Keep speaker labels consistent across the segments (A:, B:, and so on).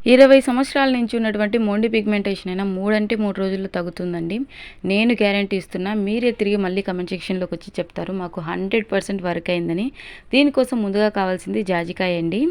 A: 20 సంవత్సరాల నుంచి ఉన్నటువంటి మొండి పిగ్మెంటేషన్ అయినా 3 అంటే 3 రోజుల్లో తగ్గుతుందండి. నేను గ్యారంటీ ఇస్తున్నా. మీరే తిరిగి మళ్ళీ కామెంట్ సెక్షన్‌లోకి వచ్చి చెప్తారు మాకు 100% వర్క్ అయిందని. దీనికోసం ముందుగా కావాల్సింది జాజికాయ అండి.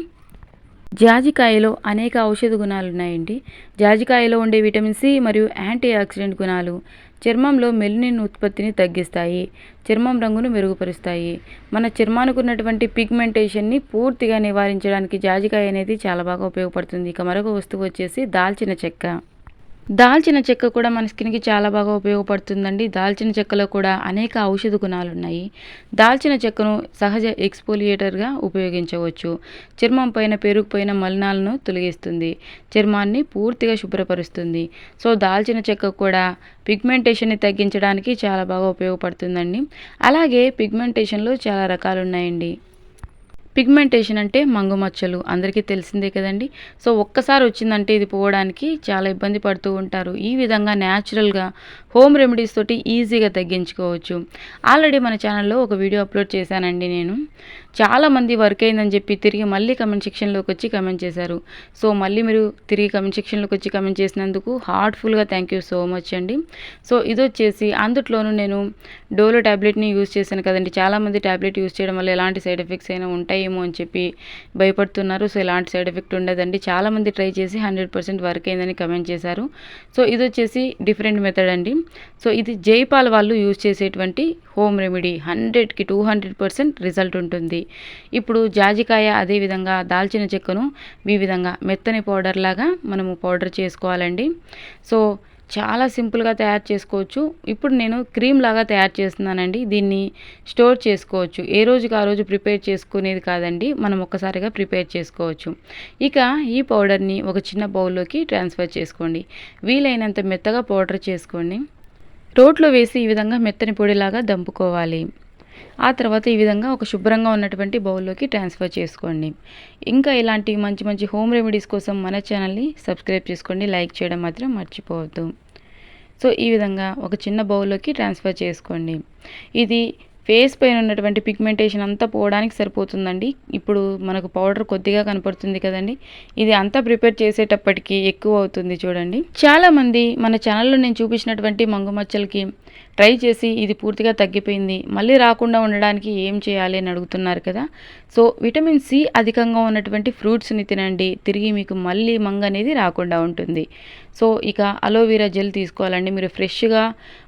A: జాజికాయలో అనేక ఔషధ గుణాలున్నాయండి. జాజికాయలో ఉండే విటమిన్ సి మరియు యాంటీ ఆక్సిడెంట్ గుణాలు చర్మంలో మెలనిన్ ఉత్పత్తిని తగ్గిస్తాయి. చర్మం రంగును మెరుగుపరుస్తాయి. మన చర్మానికి ఉన్నటువంటి పిగ్మెంటేషన్‌ని పూర్తిగా నివారించడానికి జాజికాయ అనేది చాలా బాగా ఉపయోగపడుతుంది. ఇక మరొక వస్తువు వచ్చేసి దాల్చిన చెక్క. దాల్చిన చెక్క కూడా మన స్కిన్‌కి చాలా బాగా ఉపయోగపడుతుందండి. దాల్చిన చెక్కలో కూడా అనేక ఔషధ గుణాలున్నాయి. దాల్చిన చెక్కను సహజ ఎక్స్‌ఫోలియేటర్‌గా ఉపయోగించవచ్చు. చర్మం పైన పేరుకుపోయిన మలినాలను తొలగిస్తుంది. చర్మాన్ని పూర్తిగా శుభ్రపరుస్తుంది. సో, దాల్చిన చెక్క కూడా పిగ్మెంటేషన్‌ని తగ్గించడానికి చాలా బాగా ఉపయోగపడుతుందండి. అలాగే పిగ్మెంటేషన్‌లో చాలా రకాలున్నాయండి. పిగ్మెంటేషన్ అంటే మంగుమచ్చలు అందరికీ తెలిసిందే కదండి. సో, ఒక్కసారి వచ్చిందంటే ఇది పోవడానికి చాలా ఇబ్బంది పడుతూ ఉంటారు. ఈ విధంగా న్యాచురల్‌గా హోమ్ రెమెడీస్ తోటి ఈజీగా తగ్గించుకోవచ్చు. ఆల్రెడీ మన ఛానల్‌లో ఒక వీడియో అప్లోడ్ చేశానండి నేను. చాలామంది వర్క్ అయిందని చెప్పి తిరిగి మళ్ళీ కామెంట్ సెక్షన్‌లోకి వచ్చి కామెంట్ చేశారు. సో, మళ్ళీ మీరు తిరిగి కామెంట్ సెక్షన్‌లోకి వచ్చి కామెంట్ చేసినందుకు హార్ట్‌ఫుల్‌గా థ్యాంక్ యూ సో మచ్ అండి. సో, ఇదొచ్చేసి అందుట్లోనూ నేను డోలో టాబ్లెట్‌ని యూజ్ చేశాను కదండీ. చాలామంది టాబ్లెట్ యూజ్ చేయడం వల్ల ఎలాంటి సైడ్ ఎఫెక్ట్స్ అయినా ఉంటాయేమో అని చెప్పి భయపడుతున్నారు. సో, ఎలాంటి సైడ్ ఎఫెక్ట్ ఉండదండి. చాలామంది ట్రై చేసి 100% వర్క్ అయిందని కామెంట్ చేశారు. సో, ఇదొచ్చేసి డిఫరెంట్ మెథడ్ అండి. సో, ఇది జైపాల్ వాళ్ళు యూజ్ చేసేటువంటి హోమ్ రెమెడీ 100కి 200% రిజల్ట్ ఉంటుంది. ఇప్పుడు జాజికాయ అదేవిధంగా దాల్చిన చెక్కను ఈ విధంగా మెత్తని పౌడర్ లాగా మనము పౌడర్ చేసుకోవాలండి. సో, చాలా సింపుల్‌గా తయారు చేసుకోవచ్చు. ఇప్పుడు నేను క్రీమ్ లాగా తయారు చేస్తున్నానండి. దీన్ని స్టోర్ చేసుకోవచ్చు. ఏ రోజుకి ఆ రోజు ప్రిపేర్ చేసుకునేది కాదండి. మనం ఒక్కసారిగా ప్రిపేర్ చేసుకోవచ్చు. ఇక ఈ పౌడర్‌ని ఒక చిన్న బౌల్‌లోకి ట్రాన్స్‌ఫర్ చేసుకోండి. వీలైనంత మెత్తగా పౌడర్ చేసుకోండి. రోట్లో వేసి ఈ విధంగా మెత్తని పొడిలాగా దంపుకోవాలి. ఆ తర్వాత ఈ విధంగా ఒక శుభ్రంగా ఉన్నటువంటి బౌల్‌లోకి ట్రాన్స్‌ఫర్ చేసుకోండి. ఇంకా ఇలాంటి మంచి మంచి హోమ్ రెమెడీస్ కోసం మన ఛానల్‌ని సబ్స్క్రైబ్ చేసుకోండి. లైక్ చేయడం మాత్రం మర్చిపోవద్దు. సో, ఈ విధంగా ఒక చిన్న బౌల్‌లోకి ట్రాన్స్‌ఫర్ చేసుకోండి. ఇది ఫేస్ పైన ఉన్నటువంటి పిగ్మెంటేషన్ అంతా పోవడానికి సరిపోతుందండి. ఇప్పుడు మనకు పౌడర్ కొద్దిగా కనపడుతుంది కదండీ. ఇది అంతా ప్రిపేర్ చేసేటప్పటికి ఎక్కువ అవుతుంది చూడండి. చాలామంది మన ఛానల్‌లో నేను చూపించినటువంటి మంగుమచ్చలకి ట్రై చేసి ఇది పూర్తిగా తగ్గిపోయింది. మళ్ళీ రాకుండా ఉండడానికి ఏం చేయాలి అని అడుగుతున్నారు కదా. సో, విటమిన్ సి అధికంగా ఉన్నటువంటి ఫ్రూట్స్‌ని తినండి. తిరిగి మీకు మళ్ళీ మంగు అనేది రాకుండా ఉంటుంది. సో, ఇక అలోవెరా జెల్ తీసుకోవాలండి. మీరు ఫ్రెష్‌గా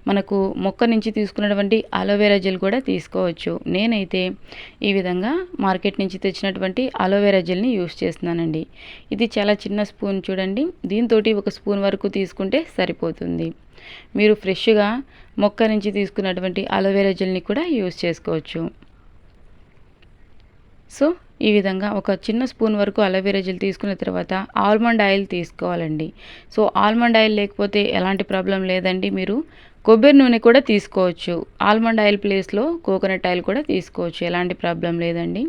A: మనకు మొక్క నుంచి తీసుకున్నటువంటి అలోవెరా జెల్ కూడా తీసుకోవచ్చు. నేనైతే ఈ విధంగా మార్కెట్ నుంచి తెచ్చినటువంటి అలోవెరా జెల్‌ని యూస్ చేస్తున్నానండి. ఇది చాలా చిన్న స్పూన్ చూడండి. దీంతోటి ఒక స్పూన్ వరకు తీసుకుంటే సరిపోతుంది. మీరు ఫ్రెష్‌గా మొక్క నుంచి తీసుకున్నటువంటి అలోవెరా జెల్‌ని కూడా యూస్ చేసుకోవచ్చు. సో, ఈ విధంగా ఒక చిన్న స్పూన్ వరకు అలోవెరా జెల్ తీసుకున్న తర్వాత ఆల్మండ్ ఆయిల్ తీసుకోవాలండి. సో, ఆల్మండ్ ఆయిల్ లేకపోతే ఎలాంటి ప్రాబ్లం లేదండి. మీరు కొబ్బరి నూనె కూడా తీసుకోవచ్చు. ఆల్మండ్ ఆయిల్ ప్లేస్‌లో కోకోనట్ ఆయిల్ కూడా తీసుకోవచ్చు. ఎలాంటి ప్రాబ్లం లేదండి.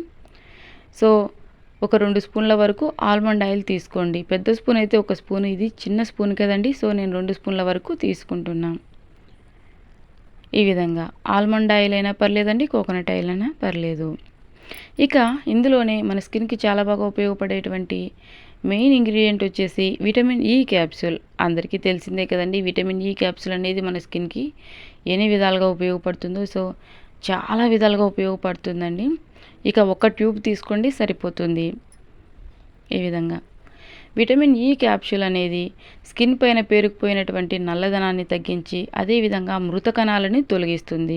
A: సో, ఒక 2 స్పూన్ల వరకు ఆల్మండ్ ఆయిల్ తీసుకోండి. పెద్ద స్పూన్ అయితే ఒక స్పూన్, ఇది చిన్న స్పూన్ కదండీ. సో, నేను 2 స్పూన్ల వరకు తీసుకుంటున్నా. ఈ విధంగా ఆల్మండ్ ఆయిల్ అయినా పర్లేదండి, కోకోనట్ ఆయిల్ అయినా పర్లేదు. ఇక ఇందులోనే మన స్కిన్‌కి చాలా బాగా ఉపయోగపడేటువంటి మెయిన్ ఇంగ్రీడియంట్ వచ్చేసి విటమిన్ ఈ క్యాప్సూల్. అందరికీ తెలిసిందే కదండీ. విటమిన్ ఈ క్యాప్సూల్ అనేది మన స్కిన్‌కి ఎన్ని విధాలుగా ఉపయోగపడుతుందో. సో, చాలా విధాలుగా ఉపయోగపడుతుందండి. ఇక ఒక ట్యూబ్ తీసుకోండి సరిపోతుంది. ఈ విధంగా విటమిన్ ఈ క్యాప్సూల్ అనేది స్కిన్ పైన పేరుకుపోయినటువంటి నల్లదనాన్ని తగ్గించి అదేవిధంగా మృత కణాలని తొలగిస్తుంది.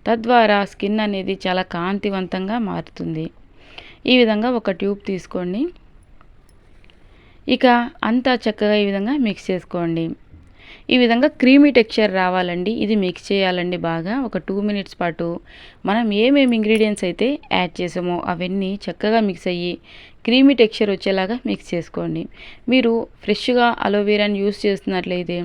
A: తద్వారా స్కిన్ అనేది చాలా కాంతివంతంగా మారుతుంది. ఈ విధంగా ఒక ట్యూబ్ తీసుకోండి. ఇక అంతా చక్కగా ఈ విధంగా మిక్స్ చేసుకోండి. ఈ విధంగా క్రీమీ టెక్స్చర్ రావాలండి. ఇది మిక్స్ చేయాలండి బాగా. ఒక 2 మినిట్స్ పాటు మనం ఏమేమి ఇంగ్రీడియంట్స్ అయితే యాడ్ చేసామో అవన్నీ చక్కగా మిక్స్ అయ్యి క్రీమీ టెక్స్చర్ వచ్చేలాగా మిక్స్ చేసుకోండి. మీరు ఫ్రెష్‌గా అలోవెరాని యూస్ చేస్తున్నట్లయితే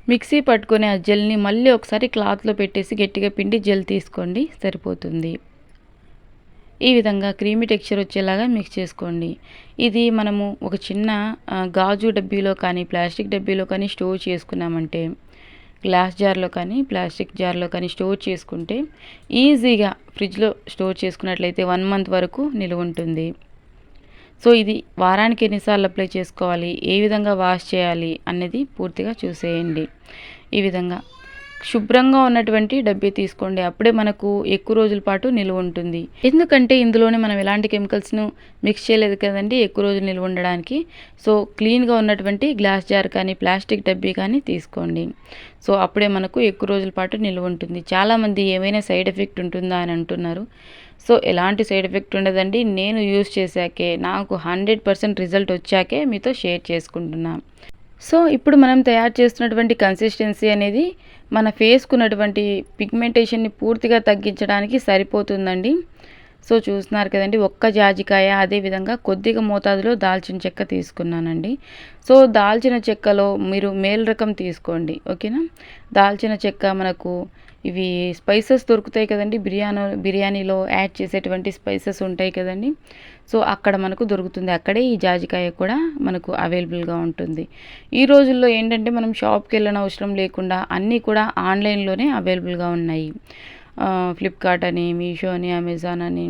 A: మిక్సీ పట్టుకొని ఆ జెల్‌ని మళ్ళీ ఒకసారి క్లాత్‌లో పెట్టేసి గట్టిగా పిండి జెల్ తీసుకోండి సరిపోతుంది. ఈ విధంగా క్రీమీ టెక్స్చర్ వచ్చేలాగా మిక్స్ చేసుకోండి. ఇది మనము ఒక చిన్న గాజు డబ్బీలో కానీ, ప్లాస్టిక్ డబ్బీలో కానీ స్టోర్ చేసుకున్నామంటే, గ్లాస్ జార్‌లో కానీ, ప్లాస్టిక్ జార్‌లో కానీ స్టోర్ చేసుకుంటే ఈజీగా ఫ్రిడ్జ్‌లో స్టోర్ చేసుకున్నట్లయితే 1 మంత్ వరకు నిలువ ఉంటుంది. సో ఇది వారానికి ఎన్నిసార్లు అప్లై చేసుకోవాలి, ఏ విధంగా వాష్ చేయాలి అనేది పూర్తిగా చూసేయండి. ఈ విధంగా శుభ్రంగా ఉన్నటువంటి డబ్బీ తీసుకోండి. అప్పుడే మనకు ఎక్కువ రోజుల పాటు నిలువ ఉంటుంది. ఎందుకంటే ఇందులోనే మనం ఎలాంటి కెమికల్స్ను మిక్స్ చేయలేదు కదండి ఎక్కువ రోజులు నిలువ ఉండడానికి. సో క్లీన్గా ఉన్నటువంటి గ్లాస్ జార్ కానీ ప్లాస్టిక్ డబ్బీ కానీ తీసుకోండి. సో అప్పుడే మనకు ఎక్కువ రోజుల పాటు నిలువ ఉంటుంది. చాలామంది ఏమైనా సైడ్ ఎఫెక్ట్ ఉంటుందా అని అంటున్నారు. సో ఎలాంటి సైడ్ ఎఫెక్ట్ ఉండదండి. నేను యూస్ చేశాకే నాకు 100% రిజల్ట్ వచ్చాకే మీతో షేర్ చేసుకుంటున్నాను. సో ఇప్పుడు మనం తయారు చేస్తున్నటువంటి కన్సిస్టెన్సీ అనేది మన ఫేస్కు ఉన్నటువంటి పిగ్మెంటేషన్ని పూర్తిగా తగ్గించడానికి సరిపోతుందండి. సో చూస్తున్నారు కదండి, ఒక్క జాజికాయ అదేవిధంగా కొద్దిగా మోతాదులో దాల్చిన చెక్క తీసుకున్నానండి. సో దాల్చిన చెక్కలో మీరు మేల్ రకం తీసుకోండి, ఓకేనా. దాల్చిన చెక్క మనకు ఇవి స్పైసెస్ దొరుకుతాయి కదండి, బిర్యానీలో యాడ్ చేసేటువంటి స్పైసెస్ ఉంటాయి కదండి. సో అక్కడ మనకు దొరుకుతుంది. అక్కడే ఈ జాజికాయ కూడా మనకు అవైలబుల్గా ఉంటుంది. ఈ రోజుల్లో ఏంటంటే మనం షాప్కి వెళ్ళిన అవసరం లేకుండా అన్నీ కూడా ఆన్లైన్లోనే అవైలబుల్గా ఉన్నాయి. ఫ్లిప్కార్ట్ అని, మీషో అని, అమెజాన్ అని.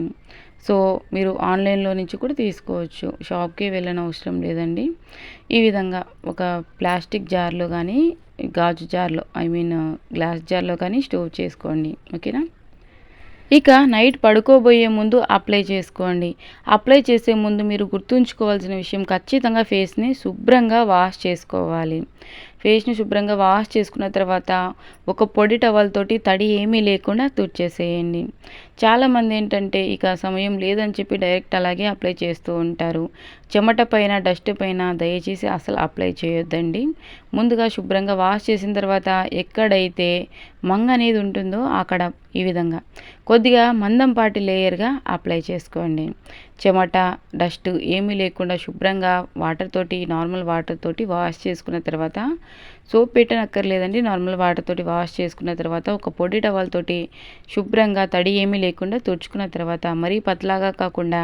A: సో మీరు ఆన్లైన్లో నుంచి కూడా తీసుకోవచ్చు, షాప్కి వెళ్ళని అవసరం లేదండి. ఈ విధంగా ఒక ప్లాస్టిక్ జార్లో కానీ గాజు జార్లో గ్లాస్ జార్లో కానీ స్టోర్ చేసుకోండి, ఓకేనా. ఇక నైట్ పడుకోబోయే ముందు అప్లై చేసుకోండి. అప్లై చేసే ముందు మీరు గుర్తుంచుకోవాల్సిన విషయం, ఖచ్చితంగా ఫేస్ని శుభ్రంగా వాష్ చేసుకోవాలి. ఫేస్ని శుభ్రంగా వాష్ చేసుకున్న తర్వాత ఒక పొడి టవల్ తోటి తడి ఏమీ లేకుండా తుడిచేసేయండి. చాలామంది ఏంటంటే ఇక సమయం లేదని చెప్పి డైరెక్ట్ అలాగే అప్లై చేస్తూ ఉంటారు. చెమట పైన డస్ట్ పైన దయచేసి అసలు అప్లై చేయొద్దండి. ముందుగా శుభ్రంగా వాష్ చేసిన తర్వాత ఎక్కడైతే మంగ అనేది ఉంటుందో అక్కడ ఈ విధంగా కొద్దిగా మందంపాటి లేయర్గా అప్లై చేసుకోండి. చెమట డస్ట్ ఏమీ లేకుండా శుభ్రంగా నార్మల్ వాటర్ తోటి వాష్ చేసుకున్న తర్వాత, సోప్ పెట్టనక్కర్లేదండి, నార్మల్ వాటర్ తోటి వాష్ చేసుకున్న తర్వాత ఒక పొడి టవల్ తోటి శుభ్రంగా తడి ఏమీ లేకుండా తుడుచుకున్న తర్వాత మరీ పతలాగా కాకుండా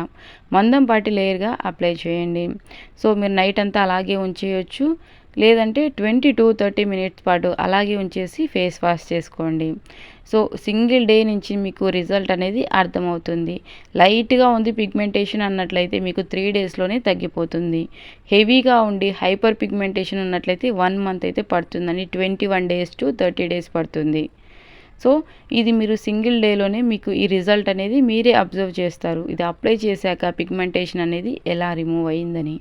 A: మందంపాటి లేయర్గా అప్లై చేయండి. సో మీరు నైట్ అంతా అలాగే ఉంచేయచ్చు, లేదంటే 20 to 30 మినిట్స్ పాటు అలాగే ఉంచేసి ఫేస్ వాష్ చేసుకోండి. సో సింగిల్ డే నుంచి మీకు రిజల్ట్ అనేది అర్థమవుతుంది. లైట్గా ఉంది పిగ్మెంటేషన్ అన్నట్లయితే మీకు 3 డేస్లోనే తగ్గిపోతుంది. హెవీగా ఉండి హైపర్ పిగ్మెంటేషన్ ఉన్నట్లయితే 1 మంత్ అయితే పడుతుందండి. 21 days to 30 days పడుతుంది. సో ఇది మీరు సింగిల్ డేలోనే మీకు ఈ రిజల్ట్ అనేది మీరే అబ్జర్వ్ చేస్తారు, ఇది అప్లై చేశాక పిగ్మెంటేషన్ అనేది ఎలా రిమూవ్ అయ్యిందని.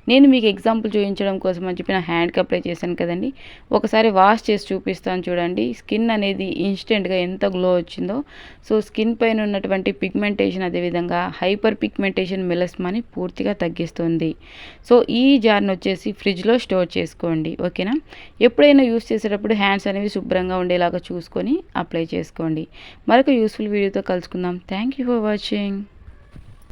A: నేను మీకు ఎగ్జాంపుల్ చూపించడం కోసం అని చెప్పి నా హ్యాండ్కి అప్లై చేశాను కదండి. ఒకసారి వాష్ చేసి చూపిస్తాను చూడండి. స్కిన్ అనేది ఇన్స్టెంట్గా ఎంత గ్లో వచ్చిందో. సో స్కిన్ పైన ఉన్నటువంటి పిగ్మెంటేషన్, అదేవిధంగా హైపర్ పిగ్మెంటేషన్ మెలస్మాని పూర్తిగా తగ్గిస్తుంది. సో ఈ జార్ని వచ్చేసి ఫ్రిడ్జ్లో స్టోర్ చేసుకోండి, ఓకేనా. ఎప్పుడైనా యూస్ చేసేటప్పుడు హ్యాండ్స్ అనేవి శుభ్రంగా ఉండేలాగా చూసుకొని అప్లై చేసుకోండి. మరొక యూస్ఫుల్ వీడియోతో కలుసుకుందాం. Thank you for watching.